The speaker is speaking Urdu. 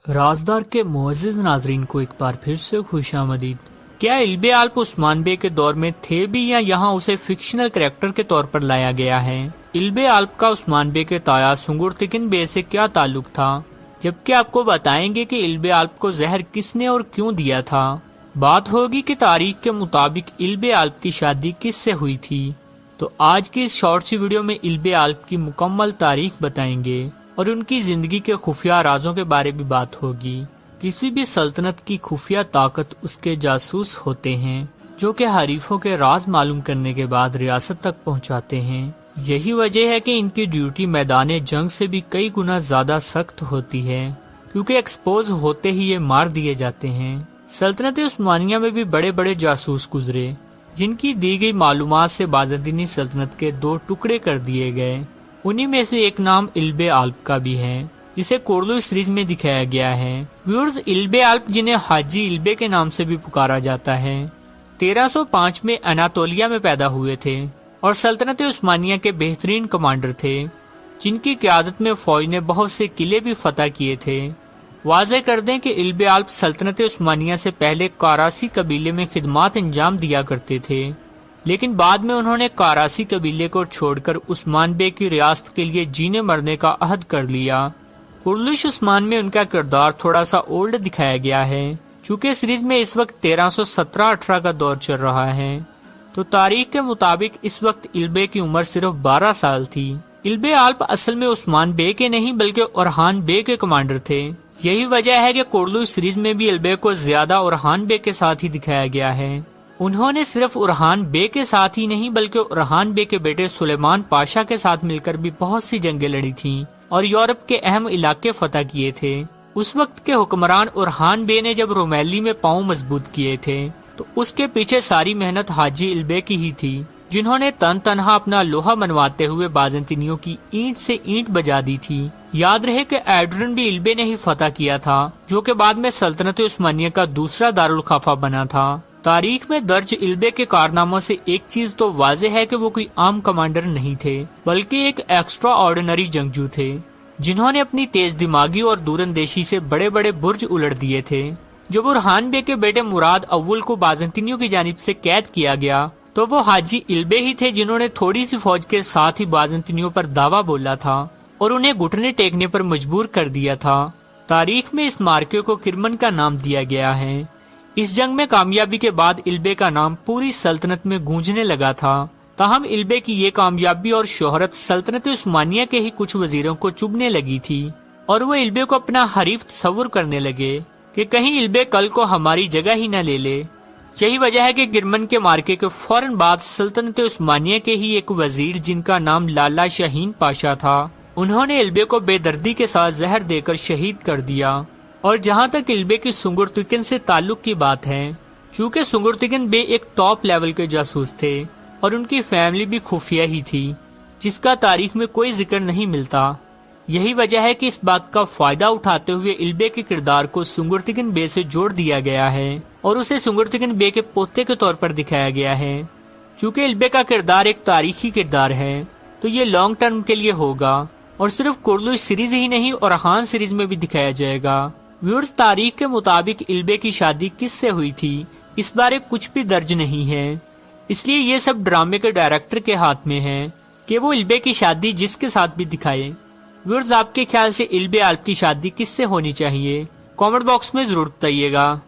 رازدار کے معزز ناظرین کو ایک بار پھر سے خوش آمدید۔ کیا البے آلپ عثمان بے کے دور میں تھے بھی یا یہاں اسے فکشنل کریکٹر کے طور پر لایا گیا ہے؟ البے آلپ کا عثمان بے کے تایا سنگرتگن بے سے کیا تعلق تھا؟ جبکہ آپ کو بتائیں گے کہ البے آلپ کو زہر کس نے اور کیوں دیا تھا۔ بات ہوگی کہ تاریخ کے مطابق البے آلپ کی شادی کس سے ہوئی تھی۔ تو آج کی اس شارٹ سی ویڈیو میں البے آلپ کی مکمل تاریخ بتائیں گے اور ان کی زندگی کے خفیہ رازوں کے بارے بھی بات ہوگی۔ کسی بھی سلطنت کی خفیہ طاقت اس کے جاسوس ہوتے ہیں جو کہ حریفوں کے راز معلوم کرنے کے بعد ریاست تک پہنچاتے ہیں۔ یہی وجہ ہے کہ ان کی ڈیوٹی میدان جنگ سے بھی کئی گنا زیادہ سخت ہوتی ہے، کیونکہ ایکسپوز ہوتے ہی یہ مار دیے جاتے ہیں۔ سلطنت عثمانیہ میں بھی بڑے بڑے جاسوس گزرے جن کی دی گئی معلومات سے بازنطینی سلطنت کے 2 ٹکڑے کر دیے گئے۔ انہی میں سے ایک نام البے آلپ کا بھی ہے جسے کورلو سیریز میں دکھایا گیا ہے۔ ویورز، البے آلپ جنہیں حاجی البے کے نام سے بھی پکارا جاتا ہے 1305 میں اناطولیہ میں پیدا ہوئے تھے اور سلطنت عثمانیہ کے بہترین کمانڈر تھے جن کی قیادت میں فوج نے بہت سے قلعے بھی فتح کیے تھے۔ واضح کر دیں کہ البے آلپ سلطنت عثمانیہ سے پہلے کاراسی قبیلے میں خدمات انجام دیا کرتے تھے، لیکن بعد میں انہوں نے کاراسی قبیلے کو چھوڑ کر عثمان بے کی ریاست کے لیے جینے مرنے کا عہد کر لیا۔ کرلش عثمان میں ان کا کردار تھوڑا سا اولڈ دکھایا گیا ہے، چونکہ سیریز میں اس وقت 1317-18 کا دور چل رہا ہے، تو تاریخ کے مطابق اس وقت البے کی عمر صرف 12 سال تھی۔ البے آلپ اصل میں عثمان بے کے نہیں بلکہ اورحان بے کے کمانڈر تھے۔ یہی وجہ ہے کہ کورلوش سیریز میں بھی البے کو زیادہ اورحان بے کے ساتھ ہی دکھایا گیا ہے۔ انہوں نے صرف اورحان بے کے ساتھ ہی نہیں بلکہ اورحان بے کے بیٹے سلیمان پاشا کے ساتھ مل کر بھی بہت سی جنگیں لڑی تھیں اور یورپ کے اہم علاقے فتح کیے تھے۔ اس وقت کے حکمران اورحان بے نے جب رومیلی میں پاؤں مضبوط کیے تھے تو اس کے پیچھے ساری محنت حاجی البے کی ہی تھی، جنہوں نے تنہا اپنا لوہا منواتے ہوئے بازنطینیوں کی اینٹ سے اینٹ بجا دی تھی۔ یاد رہے کہ ایڈرن بھی البے نے ہی فتح کیا تھا، جو کہ بعد میں سلطنت عثمانیہ کا دوسرا دارالخلافہ بنا تھا۔ تاریخ میں درج البے کے کارناموں سے ایک چیز تو واضح ہے کہ وہ کوئی عام کمانڈر نہیں تھے بلکہ ایک ایکسٹرا آرڈینری جنگجو تھے، جنہوں نے اپنی تیز دماغی اور دور اندیشی سے بڑے بڑے برج الٹ دیے تھے۔ جب اورحان بے کے بیٹے مراد اول کو بازنطینیوں کی جانب سے قید کیا گیا تو وہ حاجی البے ہی تھے جنہوں نے تھوڑی سی فوج کے ساتھ ہی بازنطینیوں پر دعویٰ بولا تھا اور انہیں گھٹنے ٹیکنے پر مجبور کر دیا تھا۔ تاریخ میں اس مارکے کو کرمن کا نام دیا گیا ہے۔ اس جنگ میں کامیابی کے بعد البے کا نام پوری سلطنت میں گونجنے لگا تھا، تاہم البے کی یہ کامیابی اور شہرت سلطنت عثمانیہ کے ہی کچھ وزیروں کو چبھنے لگی تھی اور وہ البے کو اپنا حریف تصور کرنے لگے کہ کہیں البے کل کو ہماری جگہ ہی نہ لے لے۔ یہی وجہ ہے کہ کرمن کے مارکے کے فوراً بعد سلطنت عثمانیہ کے ہی ایک وزیر جن کا نام لالا شاہین پاشا تھا، انہوں نے البے کو بے دردی کے ساتھ زہر دے کر شہید کر دیا۔ اور جہاں تک البے کی سنگرتگن سے تعلق کی بات ہے، چونکہ سنگرتگن بے ایک ٹاپ لیول کے جاسوس تھے اور ان کی فیملی بھی خفیہ ہی تھی جس کا تاریخ میں کوئی ذکر نہیں ملتا۔ یہی وجہ ہے کہ اس بات کا فائدہ اٹھاتے ہوئے البے کے کردار کو سنگرتگن بے سے جوڑ دیا گیا ہے اور اسے سنگرتگن بے کے پوتے کے طور پر دکھایا گیا ہے۔ چونکہ البے کا کردار ایک تاریخی کردار ہے تو یہ لانگ ٹرم کے لیے ہوگا اور صرف کورلوش سیریز ہی نہیں اورحان سیریز میں بھی دکھایا جائے گا۔ ویورز، تاریخ کے مطابق البے کی شادی کس سے ہوئی تھی اس بارے کچھ بھی درج نہیں ہے، اس لیے یہ سب ڈرامے کے ڈائریکٹر کے ہاتھ میں ہے کہ وہ البے کی شادی جس کے ساتھ بھی دکھائے۔ ویورز، آپ کے خیال سے البے آلپ کی شادی کس سے ہونی چاہیے؟ کامنٹ باکس میں ضرور بتائیے گا۔